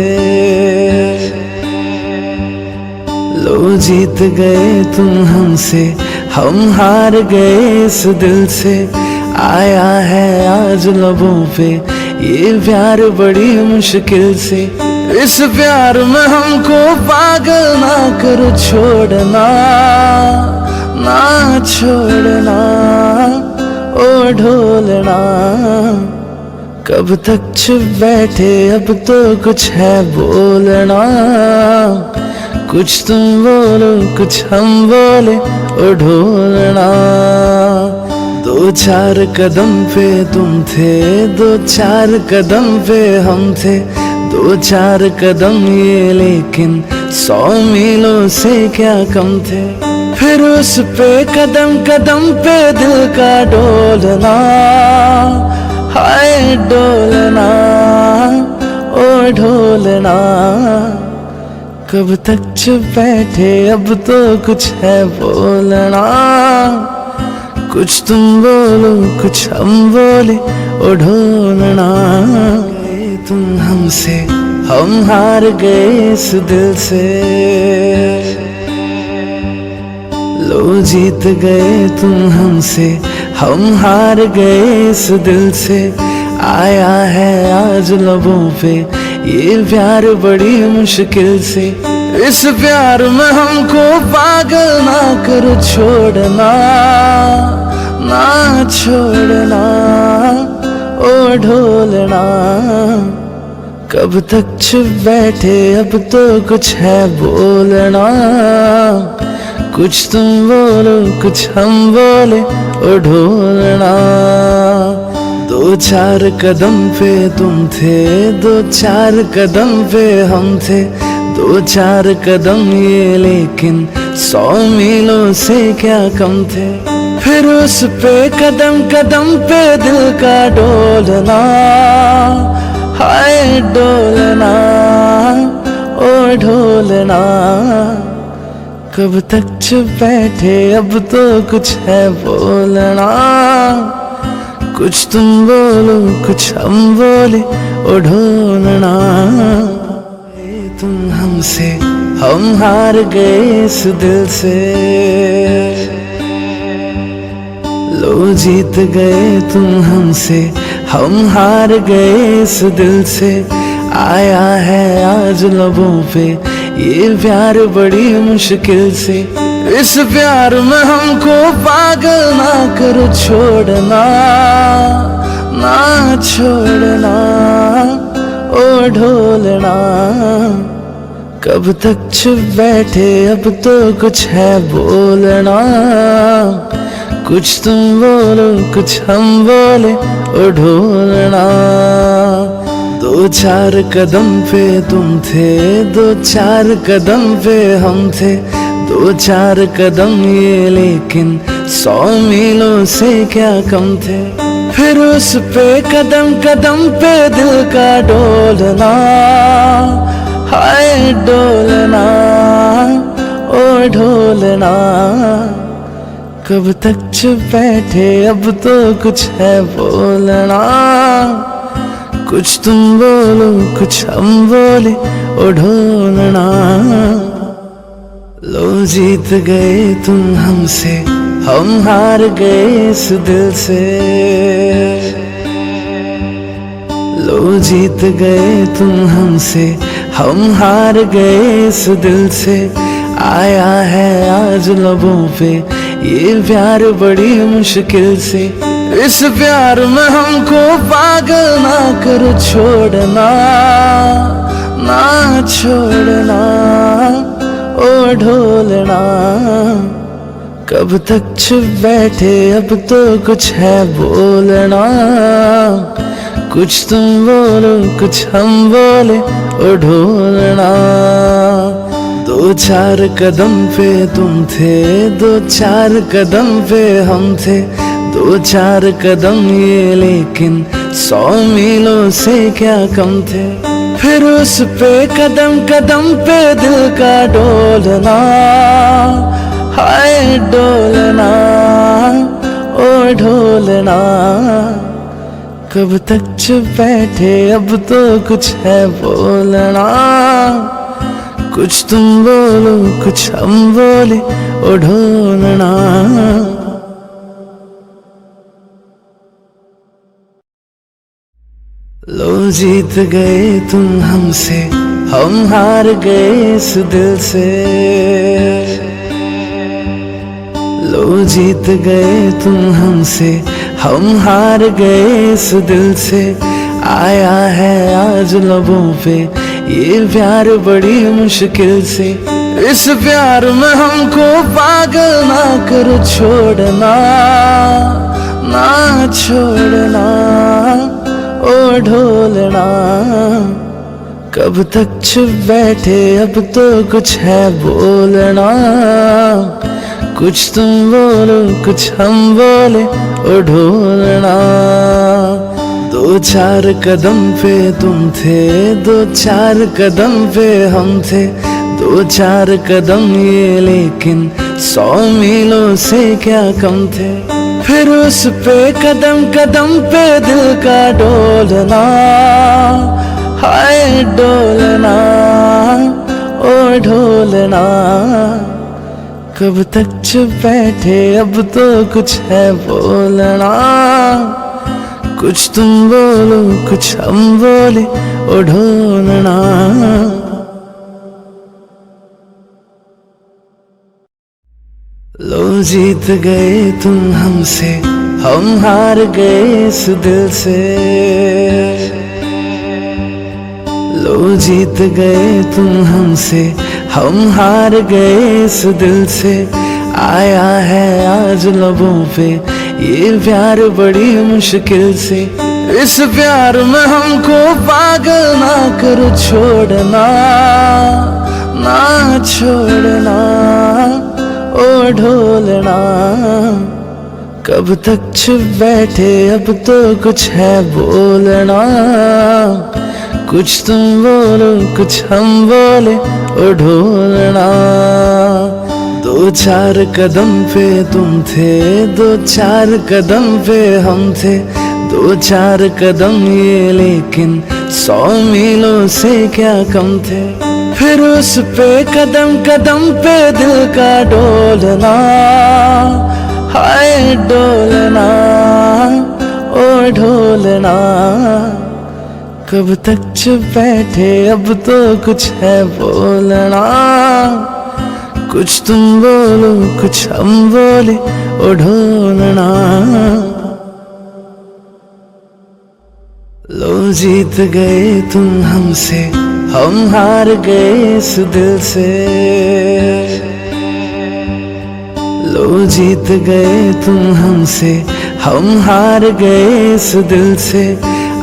लो जीत गए तुम हमसे, हम हार गए इस दिल से। आया है आज लबों पे ये प्यार बड़ी मुश्किल से। इस प्यार में हमको पागल ना करो, छोड़ना ना छोड़ना ओ ढोलना। कब तक चुप बैठे, अब तो कुछ है बोलना। कुछ तुम बोलो कुछ हम बोले ओ ढोलना। दो चार कदम पे तुम थे, दो चार कदम पे हम थे। दो चार कदम ये लेकिन 100 मीलों से क्या कम थे। फिर उस पे कदम कदम पे दिल का डोलना, हाय डोलना ओ ढोलना। कब तक चुप बैठे, अब तो कुछ है बोलना। कुछ तुम बोलो कुछ हम बोले ओ ढोलना। तुम हमसे, हम हार गए इस दिल से। लो जीत गए तुम हमसे, हम हार गए इस दिल से। आया है आज लबों पे ये प्यार बड़ी मुश्किल से। इस प्यार में हमको पागल ना करो, छोड़ना ना छोड़ना ओ ढोलना। कब तक चुप बैठे, अब तो कुछ है बोलना। कुछ तुम बोलो कुछ हम बोले ओ ढोलना। दो चार कदम पे तुम थे, दो चार कदम पे हम थे। दो चार कदम ये लेकिन 100 मीलों से क्या कम थे। फिर उस पे कदम कदम पे दिल का डोलना, हाय डोलना ओ ढोलना। कब तक चुप बैठे, अब तो कुछ है बोलना। कुछ तुम बोलो कुछ हम बोले ओ ढोलना। तुम हमसे, हम हार गए इस दिल से। लो जीत गए तुम हमसे, हम हार गए इस दिल से। आया है आज लबों पे ये प्यार बड़ी मुश्किल से। इस प्यार में हमको पागल ना करो, छोड़ना ना छोड़ना ओ ढोलना। कब तक चुप बैठे, अब तो कुछ है बोलना। कुछ तुम बोलो कुछ हम बोले ओ ढोलना। दो चार कदम पे तुम थे, दो चार कदम पे हम थे। दो चार कदम ये लेकिन 100 मीलों से क्या कम थे। फिर उस पे कदम कदम पे दिल का डोलना, हाय डोलना ओ ढोलना। कब तक चुप बैठे, अब तो कुछ है बोलना। कुछ तुम बोलो कुछ हम बोले ओ ढोलना। लो जीत गए तुम हमसे, हम हार गए इस दिल से। लो जीत गए तुम हमसे, हम हार गए इस दिल से। आया है आज लबों पे ये प्यार बड़ी मुश्किल से। इस प्यार में हमको पागल ना करो, छोड़ना ना छोड़ना ओ ढोलना। कब तक चुप बैठे, अब तो कुछ है बोलना। कुछ तुम बोलो कुछ हम बोले ओ ढोलना। दो चार कदम पे तुम थे, दो चार कदम पे हम थे। दो चार कदम ये लेकिन 100 मीलों से क्या कम थे। फिर उस पे कदम कदम पे दिल का डोलना, हाय डोलना ओ ढोलना। कब तक चुप बैठे, अब तो कुछ है बोलना। कुछ तुम बोलो कुछ हम बोले ओ ढोलना। लो जीत गए तुम हमसे, हम हार गए इस दिल से। लो जीत गए तुम हमसे, हम हार गए इस दिल से। आया है आज लबों पे ये प्यार बड़ी मुश्किल से। इस प्यार में हमको पागल ना करो, छोड़ना ना छोड़ना ओ ढोलना। कब तक चुप बैठे, अब तो कुछ है बोलना। कुछ तुम बोलो कुछ हम बोले, ओ ढोलना। दो चार कदम पे तुम थे, दो चार कदम पे हम थे। दो चार कदम ये लेकिन 100 मीलों से क्या कम थे। फिर उस पे कदम कदम पे दिल का डोलना, हाय डोलना ओ ढोलना। कब तक चुप बैठे, अब तो कुछ है बोलना। कुछ तुम बोलो कुछ हम बोले, ओ ढोलना। लो जीत गए तुम हमसे, हम हार गए इस दिल से। लो जीत गए तुम हमसे, हम हार गए इस दिल से। आया है आज लबों पे ये प्यार बड़ी मुश्किल से। इस प्यार में हमको पागल ना करो, छोड़ना ना छोड़ना ओ ढोलना। कब तक चुप बैठे, अब तो कुछ है बोलना। कुछ तुम बोलो कुछ हम बोले, ओ ढोलना। दो चार कदम पे तुम थे, दो चार कदम पे हम थे। दो चार कदम ये लेकिन 100 मीलों से क्या कम थे। फिर उस पे कदम कदम पे दिल का डोलना, हाय डोलना ओ ढोलना। कब तक चुप बैठे, अब तो कुछ है बोलना। कुछ तुम बोलो कुछ हम बोले, ओ ढोलना। लो जीत गए तुम हमसे, हम हार गए इस दिल से। लो जीत गए तुम हमसे, हम हार गए इस दिल से।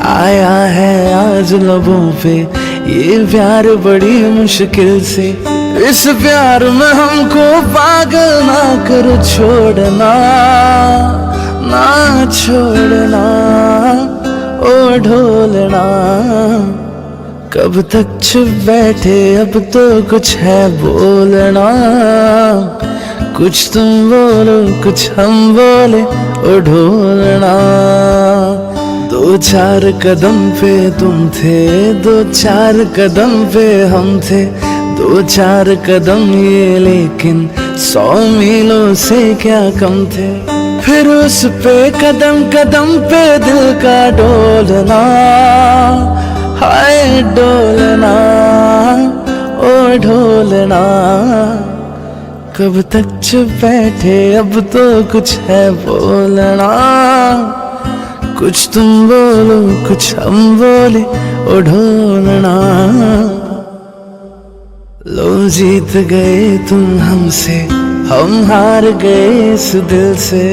आया है आज लबों पे ये प्यार बड़ी मुश्किल से। इस प्यार में हमको पागल ना करो, छोड़ना ना छोड़ना ओ ढोलना। कब तक चुप बैठे, अब तो कुछ है बोलना। कुछ तुम बोलो कुछ हम बोले, ओ ढोलना। दो चार कदम पे तुम थे, दो चार कदम पे हम थे। दो चार कदम ये लेकिन 100 मीलों से क्या कम थे। फिर उस पे कदम कदम पे दिल का डोलना, हाय डोलना ओ ढोलना। कब तक चुप बैठे, अब तो कुछ है बोलना। कुछ तुम बोलो कुछ हम बोले, ओ ढोलना। लो जीत गए तुम हमसे, हम हार गए इस दिल से।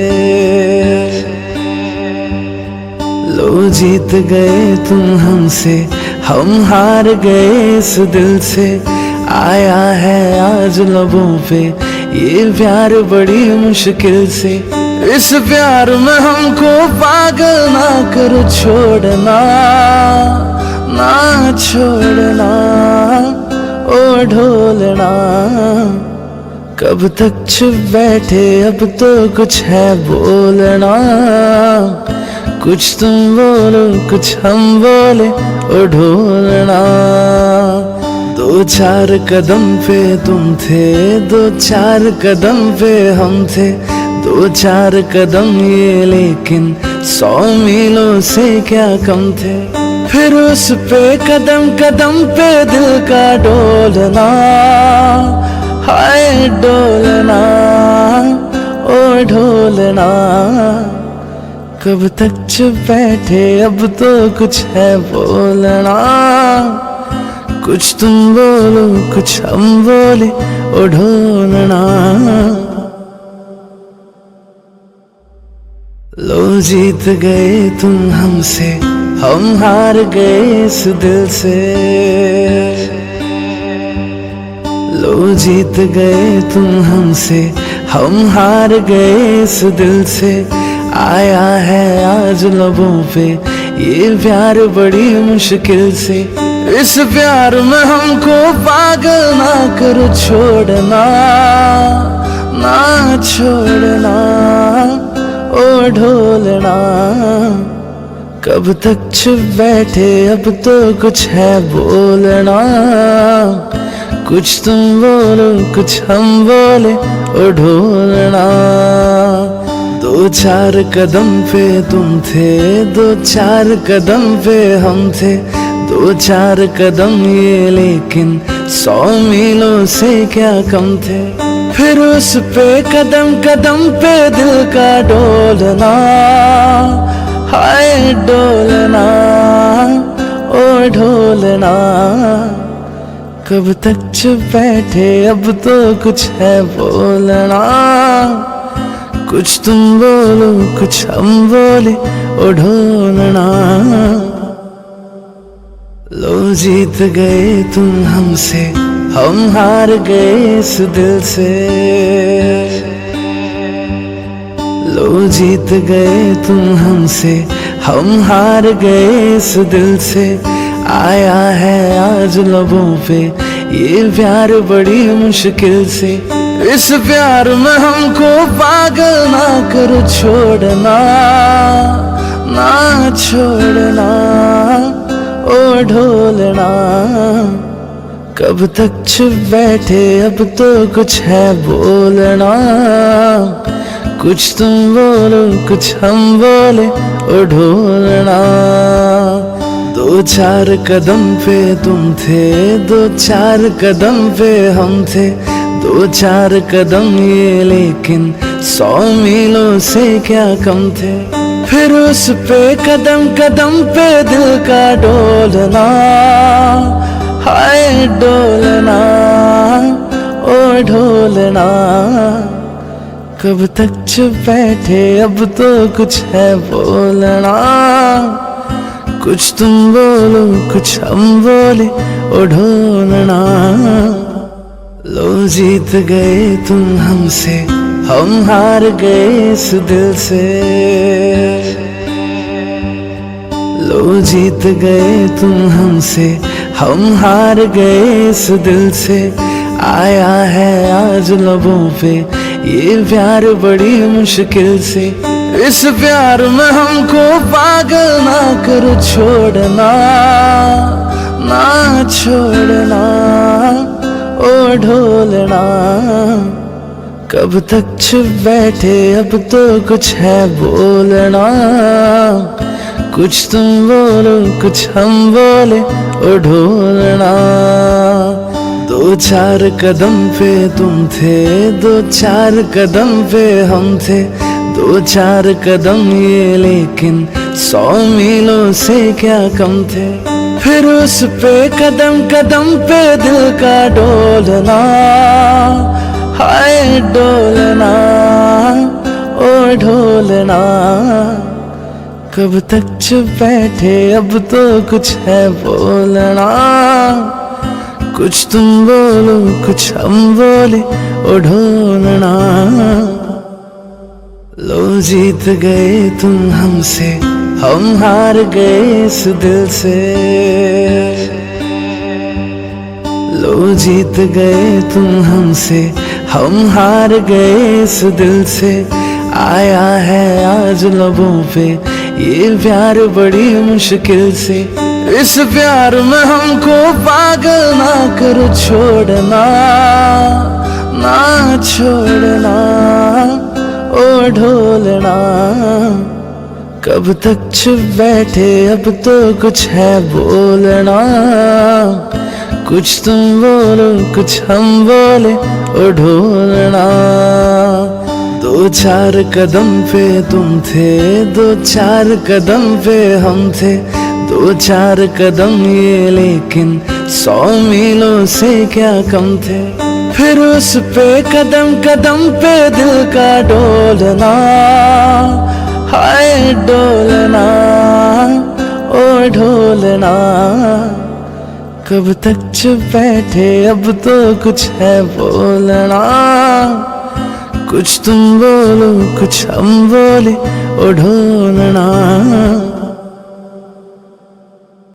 लो जीत गए तुम हमसे, हम हार गए इस दिल से। आया है आज लबों पे ये प्यार बड़ी मुश्किल से। इस प्यार में हमको पागल ना करो, छोड़ना ना छोड़ना ओ ढोलना। कब तक चुप बैठे, अब तो कुछ है बोलना। कुछ तुम बोलो कुछ हम बोले, ओ ढोलना। दो चार कदम पे तुम थे, दो चार कदम पे हम थे। दो चार कदम ये लेकिन 100 मीलों से क्या कम थे। फिर उस पे कदम कदम पे दिल का डोलना, हाय डोलना ओ ढोलना। कब तक चुप बैठे अब तो कुछ है बोलना, कुछ तुम बोलो कुछ हम बोले ओ ढोलना। लो जीत गए तुम हमसे, हम हार गए इस दिल से। लो जीत गए तुम हमसे, हम हार गए इस दिल से। आया है आज लबों पे ये प्यार बड़ी मुश्किल से। इस प्यार में हमको पागल ना करो, छोड़ना ना छोड़ना ओ ढोलना। कब तक चुप बैठे अब तो कुछ है बोलना, कुछ तुम बोलो कुछ हम बोले ओ ढोलना। दो चार कदम पे तुम थे, दो चार कदम पे हम थे। दो चार कदम ये लेकिन 100 मीलों से क्या कम थे। फिर उस पे कदम कदम पे दिल का डोलना, हाय डोलना ओ ढोलना। कब तक चुप बैठे अब तो कुछ है बोलना, कुछ तुम बोलो कुछ हम बोले ओ ढोलना। लो जीत गए तुम हमसे, हम हार गए इस दिल से। लो जीत गए तुम हमसे, हम हार गए इस दिल से। आया है आज लबों पे ये प्यार बड़ी मुश्किल से। इस प्यार में हमको पागल ना करो, छोड़ना ना छोड़ना ओ ढोलना। कब तक चुप बैठे अब तो कुछ है बोलना, कुछ तुम बोलो कुछ हम बोले ओ ढोलना। दो चार कदम पे तुम थे, दो चार कदम पे हम थे। दो चार कदम ये लेकिन 100 मीलों से क्या कम थे। फिर उस पे कदम कदम पे दिल का डोलना, हाय डोलना ओ ढोलना। कब तक चुप बैठे अब तो कुछ है बोलना, कुछ तुम बोलो कुछ हम बोले ओ ढोलना। लो जीत गए तुम हमसे, हम हार गए इस दिल से। लो जीत गए तुम हमसे, हम हार गए इस दिल से। आया है आज लबों पे ये प्यार बड़ी मुश्किल से। इस प्यार में हमको पागल ना करो, छोड़ना ना छोड़ना ओ ढोलना। कब तक चुप बैठे अब तो कुछ है बोलना, कुछ तुम बोलो कुछ हम बोले ओ ढोलना। दो चार कदम पे तुम थे, दो चार कदम पे हम थे। दो चार कदम ये लेकिन 100 मीलों से क्या कम थे। फिर उस पे कदम कदम पे दिल का डोलना, हाय डोलना ओ ढोलना। कब तक चुप बैठे अब तो कुछ है बोलना, कुछ तुम बोलो कुछ हम बोले ओ ढोलना। लो जीत गए तुम हमसे, हम हार गए इस दिल से। लो जीत गए तुम हमसे, हम हार गए इस दिल से। आया है आज लबों पे ये प्यार बड़ी मुश्किल से। इस प्यार में हमको पागल ना करो, छोड़ना ना छोड़ना ओ ढोलना। कब तक चुप बैठे, अब तो कुछ है बोलना। कुछ तुम बोलो कुछ हम बोले, ओ ढोलना। दो चार कदम पे तुम थे, दो चार कदम पे हम थे, दो चार कदम ये लेकिन 100 मीलों से क्या कम थे। फिर उस पे कदम कदम पे दिल का डोलना, हाय डोलना, ओ ढोलना। कब तक चुप बैठे, अब तो कुछ है बोलना। कुछ तुम बोलो कुछ हम बोले, ओ ढोलना।